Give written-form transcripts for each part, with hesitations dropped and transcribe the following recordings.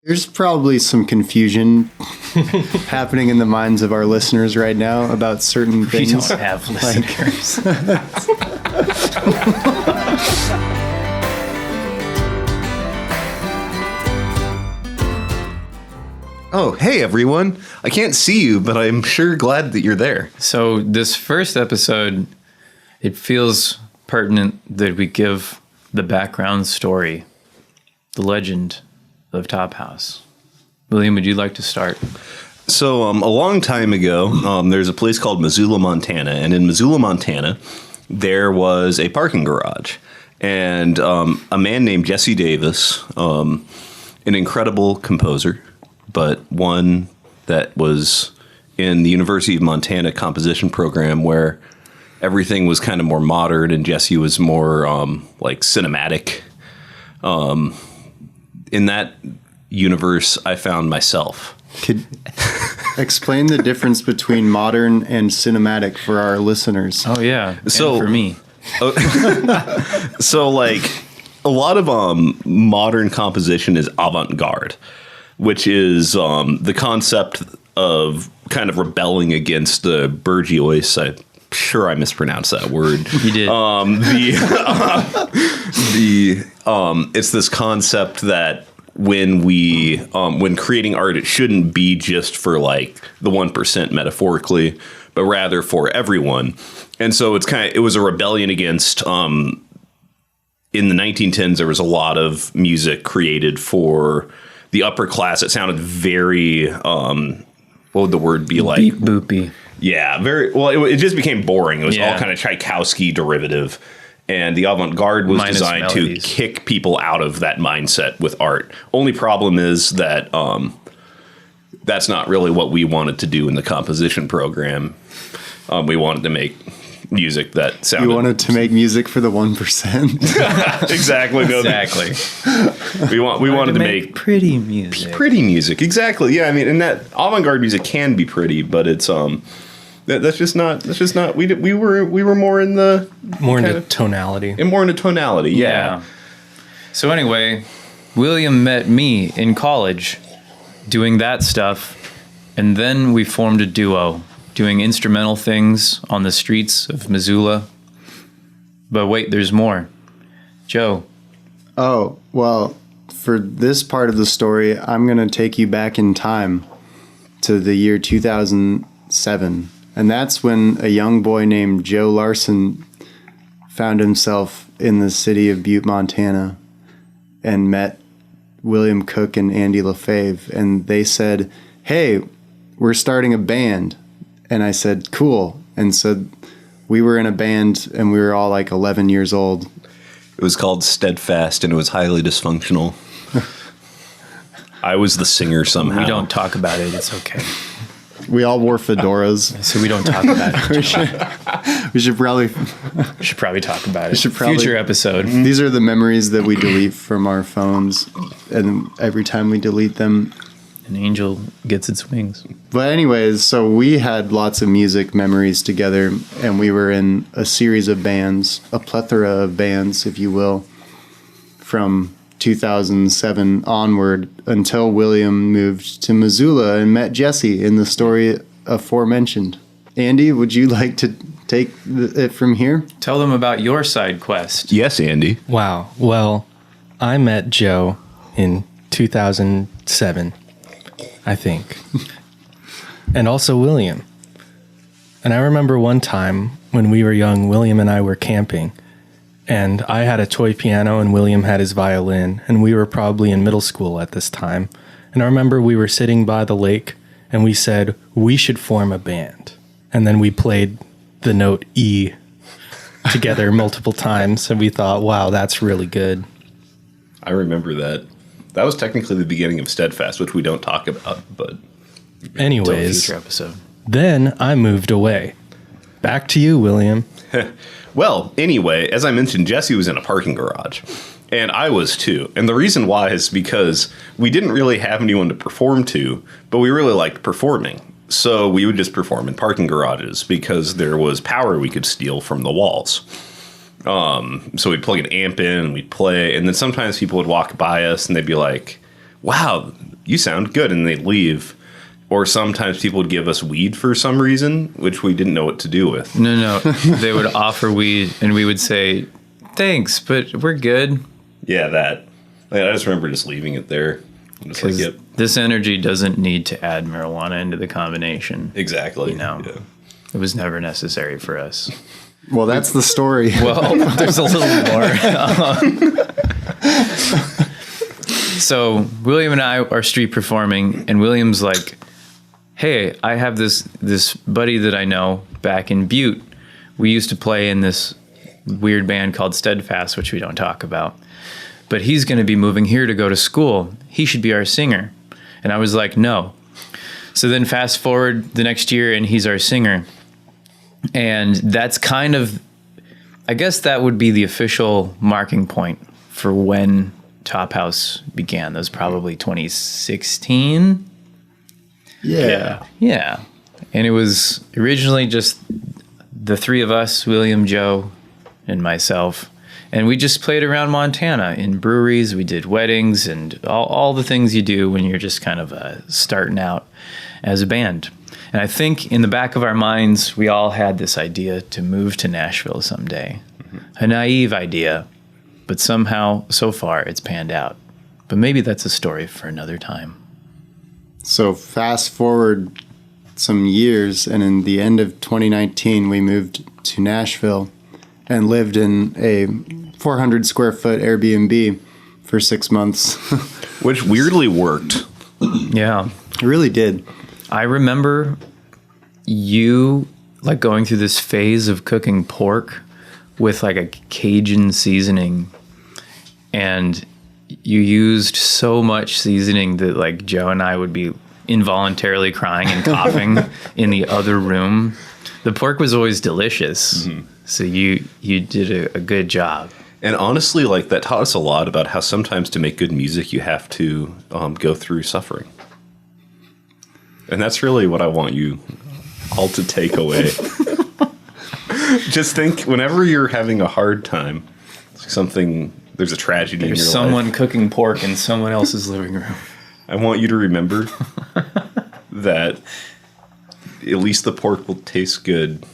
There's probably some confusion happening in the minds of our listeners right now about certain things. We don't have listeners. Oh, hey everyone. I can't see you, but I'm sure glad that you're there. So this first episode, it feels pertinent that we give the background story, the legend of TopHouse. William, would you like to start? So a long time ago, there's a place called Missoula, Montana. And in Missoula, Montana, there was a parking garage. And a man named Jesse Davis, an incredible composer, but one that was in the University of Montana composition program where everything was kind of more modern and Jesse was more like cinematic. In that universe, I found myself. Could explain the difference between modern and cinematic for our listeners. Oh, yeah. So and for me. So, like, a lot of modern composition is avant-garde, which is the concept of kind of rebelling against the bourgeois. I'm sure I mispronounced that word. You did. It's this concept that when creating art, it shouldn't be just for like the 1% metaphorically, but rather for everyone. And so it was a rebellion against, in the 1910s, there was a lot of music created for the upper class. It sounded very, what would the word be like? Beep boopy. Yeah, very well. It just became boring. It was Yeah. all kind of Tchaikovsky derivative, and the avant-garde was Minus designed melodies. to kick people out of that mindset with art. Only problem is that that's not really what we wanted to do in the composition program. We wanted to make music that sounded. You wanted to make music for the 1%. Exactly. No, Exactly. we wanted to make pretty music. pretty music. Exactly. Yeah. I mean, and that avant-garde music can be pretty, but it's that's just not. We were more in the into tonality. and more into tonality. Yeah. So anyway, William met me in college doing that stuff, and then we formed a duo doing instrumental things on the streets of Missoula. But wait, there's more. Joe. Oh, well, for this part of the story, I'm going to take you back in time to the year 2007. And that's when a young boy named Joe Larson found himself in the city of Butte, Montana, and met William Cook and Andy LaFave. And they said, hey, we're starting a band. And I said, cool. And so we were in a band and we were all like 11 years old. It was called Steadfast, and it was highly dysfunctional. I was the singer somehow. We don't talk about it. It's okay. We all wore fedoras. So we don't talk about it. We should probably... We should probably talk about it. Probably, Future episode. These are the memories that we delete from our phones. And every time we delete them... An angel gets its wings. But anyways, so we had lots of music memories together, and we were in a series of bands, a plethora of bands, if you will, from 2007 onward until William moved to Missoula and met Jesse in the story aforementioned. Andy, would you like to take it from here? Tell them about your side quest. Yes, Andy. Wow. Well, I met Joe in 2007, I think. And also William. And I remember one time when we were young, William and I were camping. And I had a toy piano and William had his violin. And we were probably in middle school at this time. And I remember we were sitting by the lake and we said, we should form a band. And then we played the note E together multiple times. And we thought, wow, that's really good. I remember that. That was technically the beginning of Steadfast, which we don't talk about, but... Anyways, Future episode. then I moved away. Back to you, William. Well, anyway, as I mentioned, Jesse was in a parking garage, and I was too. And the reason why is because we didn't really have anyone to perform to, but we really liked performing. So we would just perform in parking garages because there was power we could steal from the walls. So we'd plug an amp in and we'd play, and then sometimes people would walk by us and they'd be like, wow, you sound good, and they'd leave. Or sometimes people would give us weed for some reason, which we didn't know what to do with. No. They would offer weed, and we would say, thanks, but we're good. Yeah, that. Like, I just remember just leaving it there. Just like, Because yep, this energy doesn't need to add marijuana into the combination. exactly. You know, Yeah. it was never necessary for us. Well, that's the story. Well, there's a little more. So William and I are street performing, and William's like, hey, I have this buddy that I know back in Butte. We used to play in this weird band called Steadfast, which we don't talk about. But he's going to be moving here to go to school. He should be our singer. And I was like, no. So then fast forward the next year, and he's our singer. And that's kind of, I guess that would be the official marking point for when TopHouse began. That was probably 2016. Yeah. Yeah. And it was originally just the three of us, William, Joe, and myself. And we just played around Montana in breweries. We did weddings and all the things you do when you're just kind of starting out as a band. And I think in the back of our minds, we all had this idea to move to Nashville someday. A naive idea, but somehow, so far, it's panned out. But maybe that's a story for another time. So fast forward some years, and in the end of 2019, we moved to Nashville and lived in a 400 square foot Airbnb for 6 months. Which weirdly worked. Yeah. It really did. I remember you like going through this phase of cooking pork with like a Cajun seasoning, and you used so much seasoning that like Joe and I would be involuntarily crying and coughing in the other room. The pork was always delicious. Mm-hmm. So you did a good job. And honestly, like, that taught us a lot about how sometimes to make good music, you have to go through suffering. And that's really what I want you all to take away. Just think, whenever you're having a hard time, there's a tragedy in your life. There's someone cooking pork in someone else's living room. I want you to remember that at least the pork will taste good.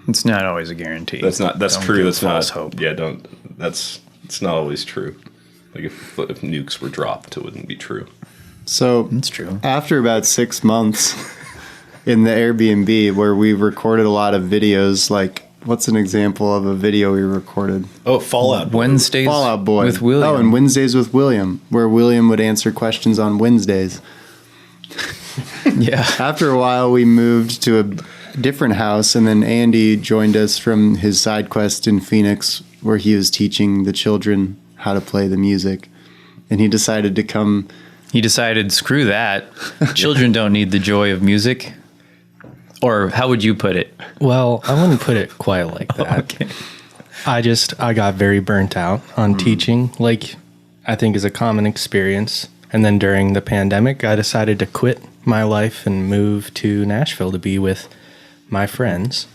It's not always a guarantee. That's Don't true. give That's not false hope. Yeah, it's not always true. Like if nukes were dropped, it wouldn't be true. So It's true. after about 6 months in the Airbnb, where we recorded a lot of videos, like what's an example of a video we recorded? Oh, Fallout. Wednesdays Fallout Boy. with William. Oh, and Wednesdays with William, where William would answer questions on Wednesdays. Yeah. After a while, we moved to a different house, and then Andy joined us from his side quest in Phoenix, where he was teaching the children how to play the music. And he decided to come. He decided, screw that. Children don't need the joy of music. Or how would you put it? Well, I wouldn't put it quite like that. Okay. I got very burnt out on teaching, like I think is a common experience. And then during the pandemic, I decided to quit my life and move to Nashville to be with my friends.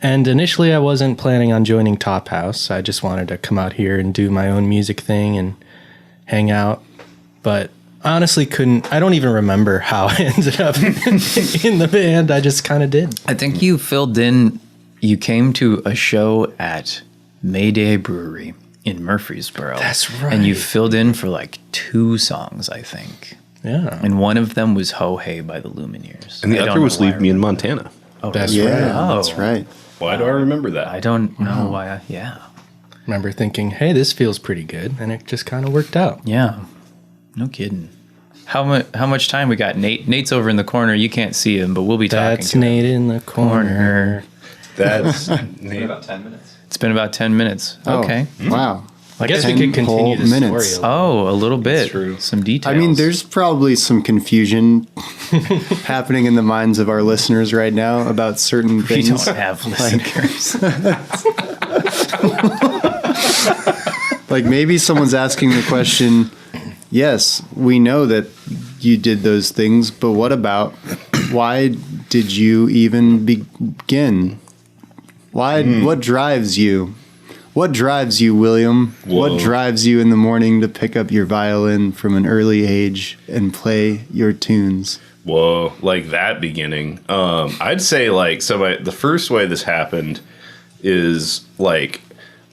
And initially, I wasn't planning on joining TopHouse. I just wanted to come out here and do my own music thing and hang out. But I honestly I don't even remember how I ended up in the band. I just kind of did. I think you filled in, you came to a show at Mayday Brewery in Murfreesboro. That's right. And you filled in for like 2 songs, I think. Yeah. And one of them was Ho Hey by the Lumineers. And the I don't other was know why Leave Me in Montana. Oh, That's Yeah, right. that's right. Why do I remember that? I don't know why. Yeah. Remember thinking, hey, this feels pretty good. And it just kind of worked out. Yeah. No kidding. How much time we got? Nate's over in the corner. You can't see him, but we'll be talking That's to him. Nate in the corner. That's About 10 minutes. It's been about 10 minutes. Oh, Okay. Wow. I guess we 10 could continue whole the minutes. story. Oh, a little bit. true. Some details. I mean, there's probably some confusion happening in the minds of our listeners right now about certain we things. don't have listeners. Like maybe someone's asking the question, yes, we know that you did those things, but what about, why did you even begin? What drives you? What drives you, William? Whoa. What drives you in the morning to pick up your violin from an early age and play your tunes? Whoa, like that beginning. I'd say like, the first way this happened is like,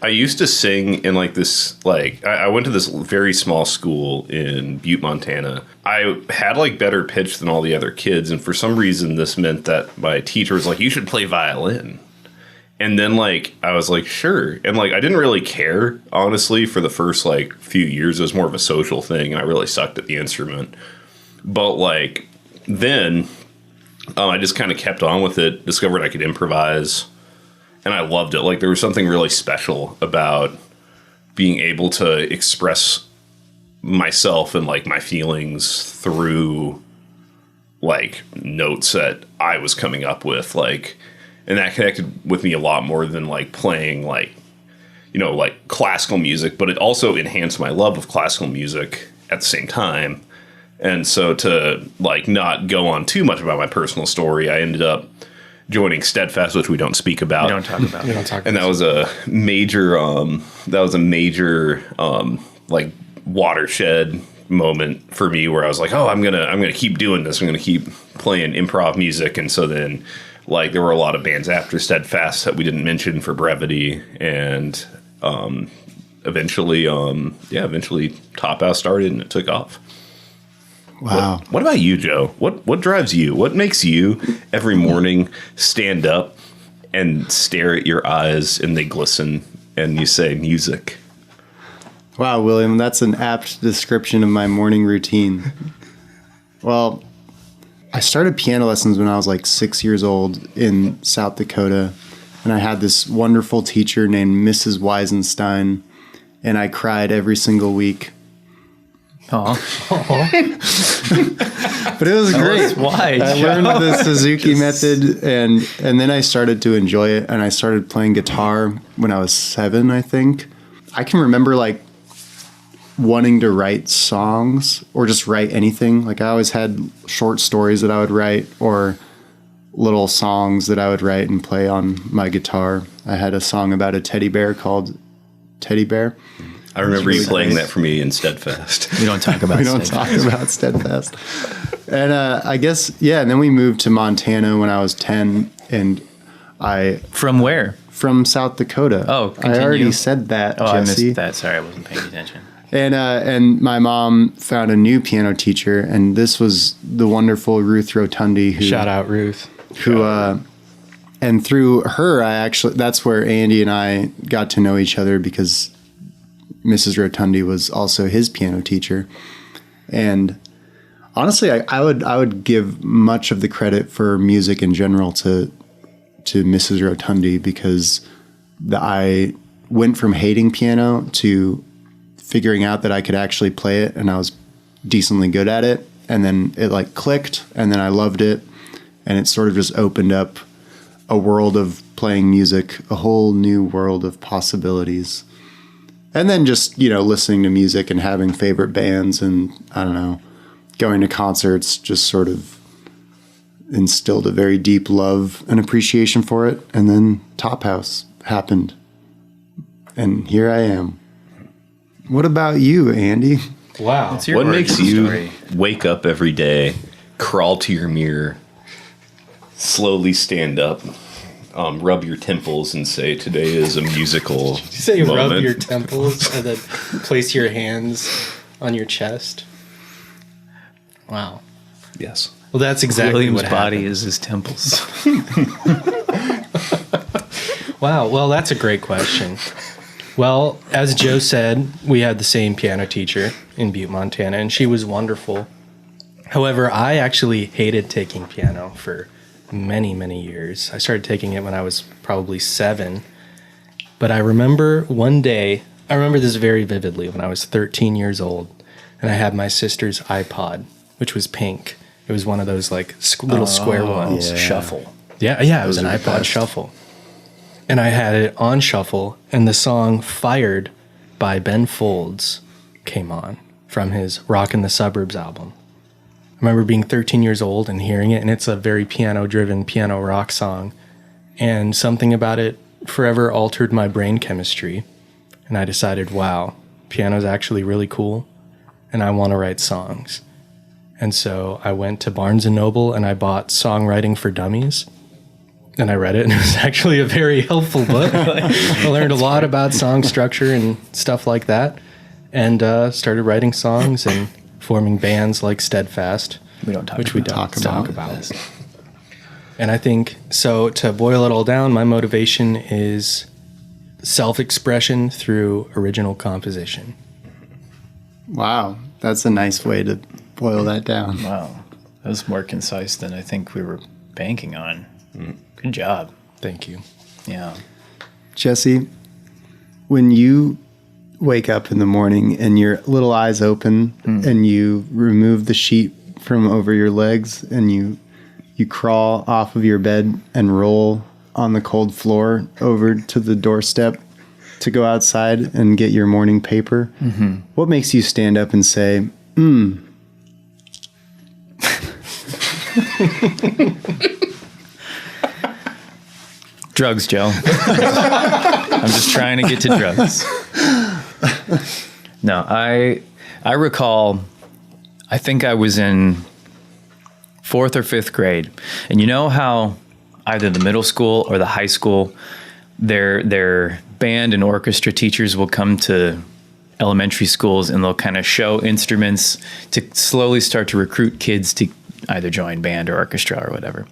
I used to sing in like this, like, I went to this very small school in Butte, Montana. I had like better pitch than all the other kids. And for some reason, this meant that my teacher was like, you should play violin. And then like, I was like, sure. And like, I didn't really care, honestly, for the first like few years. It was more of a social thing. And I really sucked at the instrument. But like, then I just kind of kept on with it, discovered I could improvise. And I loved it. Like, there was something really special about being able to express myself and, like, my feelings through, like, notes that I was coming up with. Like, and that connected with me a lot more than, like, playing, like, you know, like, classical music. But it also enhanced my love of classical music at the same time. And so to, like, not go on too much about my personal story, I ended up joining Steadfast, which we don't speak about. We don't talk about. And that was a major, like watershed moment for me where I was like, oh, I'm gonna keep doing this. I'm gonna keep playing improv music. And so then, like, there were a lot of bands after Steadfast that we didn't mention for brevity. And eventually TopHouse started and it took off. Wow. What about you, Joe? What drives you? What makes you every morning stand up and stare at your eyes and they glisten and you say music? Wow, William, that's an apt description of my morning routine. Well, I started piano lessons when I was like 6 years old in South Dakota, and I had this wonderful teacher named Mrs. Weisenstein, and I cried every single week. Aw. But it was great. Why? I learned the Suzuki method, and then I started to enjoy it, and I started playing guitar when I was 7, I think. I can remember, like, wanting to write songs or just write anything. Like, I always had short stories that I would write or little songs that I would write and play on my guitar. I had a song about a teddy bear called Teddy Bear. I remember you playing that for me in Steadfast. We don't talk about. We don't talk about Steadfast. And I guess, yeah, and then we moved to Montana when I was 10, and From where? from South Dakota. Oh, I continue. already said that, Oh, I Jesse. missed that. Sorry, I wasn't paying attention. And my mom found a new piano teacher, and this was the wonderful Ruth Rotundi. Who, Shout out, Ruth. And through her, that's where Andy and I got to know each other, because Mrs. Rotundi was also his piano teacher. And honestly, I would give much of the credit for music in general to Mrs. Rotundi, because I went from hating piano to figuring out that I could actually play it, and I was decently good at it. And then it like clicked, and then I loved it. And it sort of just opened up a world of playing music, a whole new world of possibilities. And then just, listening to music and having favorite bands and, I don't know, going to concerts just sort of instilled a very deep love and appreciation for it. And then TopHouse happened. And here I am. What about you, Andy? Wow. What's your What makes origin you story? wake up every day, crawl to your mirror, slowly stand up, rub your temples and say, today is a musical Did you say moment. rub your temples and then place your hands on your chest? Wow. Yes. Well, that's exactly William's what body happened. is his temples. Wow. Well, that's a great question. Well, as Joe said, we had the same piano teacher in Butte, Montana, and she was wonderful. However, I actually hated taking piano for many, many years. I started taking it when I was probably 7. But I remember one day, I remember this very vividly, when I was 13 years old, and I had my sister's iPod, which was pink. It was one of those like little square ones. yeah. Shuffle. Yeah, it was an are the iPod best. Shuffle. And I had it on shuffle, and the song Fired by Ben Folds came on from his Rockin' the Suburbs album. I remember being 13 years old and hearing it, and it's a very piano-driven piano rock song. And something about it forever altered my brain chemistry. And I decided, wow, piano's actually really cool. And I want to write songs. And so I went to Barnes & Noble and I bought Songwriting for Dummies. And I read it, and it was actually a very helpful book. I learned a lot about song structure and stuff like that. And started writing songs and forming bands like Steadfast. We don't talk which about. we don't talk about. And I think, so to boil it all down, my motivation is self-expression through original composition. Wow, that's a nice way to boil that down. Wow, that was more concise than I think we were banking on. Good job. Thank you. Yeah. Jesse, when you wake up in the morning and your little eyes open and you remove the sheet from over your legs and you crawl off of your bed and roll on the cold floor over to the doorstep to go outside and get your morning paper, what makes you stand up and say, Drugs, Joe. I'm just trying to get to drugs. No, I recall, I think I was in 4th or 5th grade. And you know how either the middle school or the high school, their band and orchestra teachers will come to elementary schools and they'll kind of show instruments to slowly start to recruit kids to either join band or orchestra or whatever.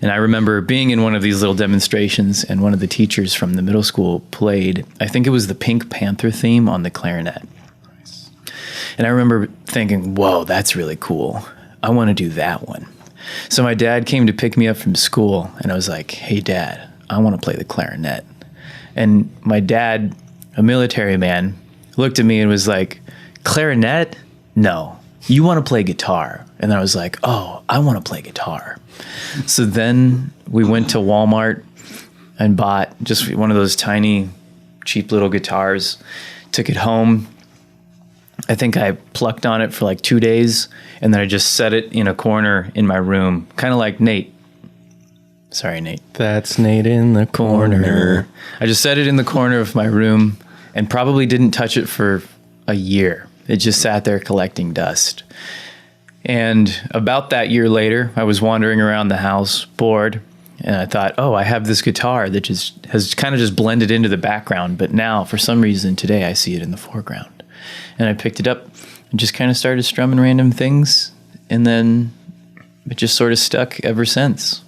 And I remember being in one of these little demonstrations and one of the teachers from the middle school played, I think it was the Pink Panther theme on the clarinet. Nice. And I remember thinking, whoa, that's really cool. I want to do that one. So my dad came to pick me up from school and I was like, hey, Dad, I want to play the clarinet. And my dad, a military man, looked at me and was like, clarinet? No, you want to play guitar. And then I was like, oh, I want to play guitar. So then we went to Walmart and bought just one of those tiny, cheap little guitars, took it home. I think I plucked on it for like 2 days, and then I just set it in a corner in my room, kind of like Nate. Sorry, Nate. That's Nate in the corner. I just set it in the corner of my room and probably didn't touch it for a year. It just sat there collecting dust. And about that year later, I was wandering around the house, bored, and I thought, oh, I have this guitar that just has kind of just blended into the background, but now, for some reason, today I see it in the foreground. And I picked it up and just kind of started strumming random things, and then it just sort of stuck ever since.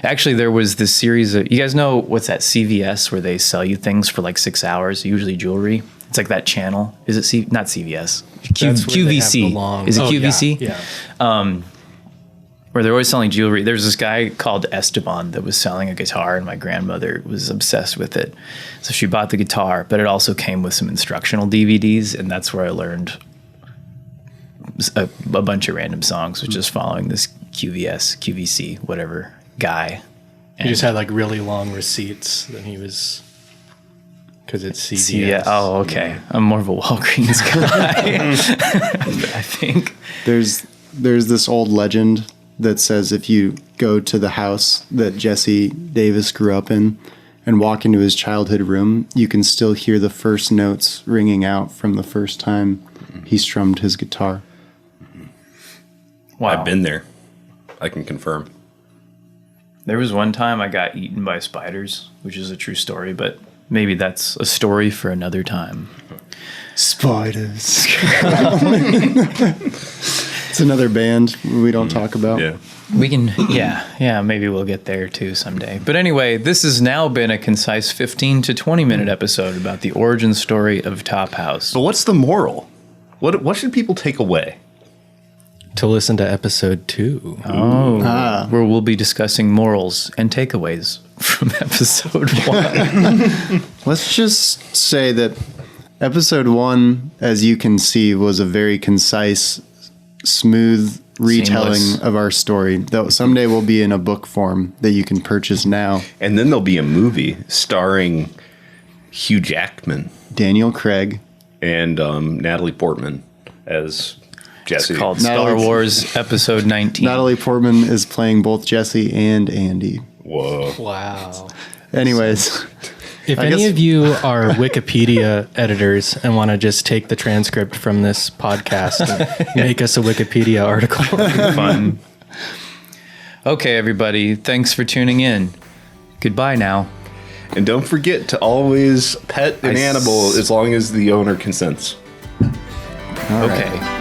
Actually, there was this series of, you guys know what's that CVS where they sell you things for like 6 hours, usually jewelry? It's like that channel. Is it not CVS? QVC. Is it QVC? Yeah. Where they're always selling jewelry. There's this guy called Esteban that was selling a guitar, and my grandmother was obsessed with it. So she bought the guitar, but it also came with some instructional DVDs, and that's where I learned a bunch of random songs, was just following this QVC, whatever guy. He just had like really long receipts that he was, because it's CVS. Yeah. Oh, okay. I'm more of a Walgreens guy. I think There's this old legend that says if you go to the house that Jesse Davis grew up in and walk into his childhood room, you can still hear the first notes ringing out from the first time he strummed his guitar. wow. I've been there. I can confirm. There was one time I got eaten by spiders, which is a true story, but maybe that's a story for another time. Spiders. It's another band we don't talk about. Yeah. We can, yeah, maybe we'll get there too someday. But anyway, this has now been a concise 15 to 20 minute episode about the origin story of TopHouse. But what's the moral? What should people take away? To listen to episode 2. Where we'll be discussing morals and takeaways from episode 1. Let's just say that episode 1, as you can see, was a very concise, smooth retelling Seamless. of our story. Though someday will be in a book form that you can purchase now. And then there'll be a movie starring Hugh Jackman Daniel Craig. and Natalie Portman as Jesse. It's called Star Wars Episode 19. Natalie Portman is playing both Jesse and Andy. Whoa. Wow. Anyways, If I any guess- of you are Wikipedia editors and want to just take the transcript from this podcast and make us a Wikipedia article, Fun. Okay, everybody. Thanks for tuning in. Goodbye now. And don't forget to always pet an animal as long as the owner consents. All right. Okay.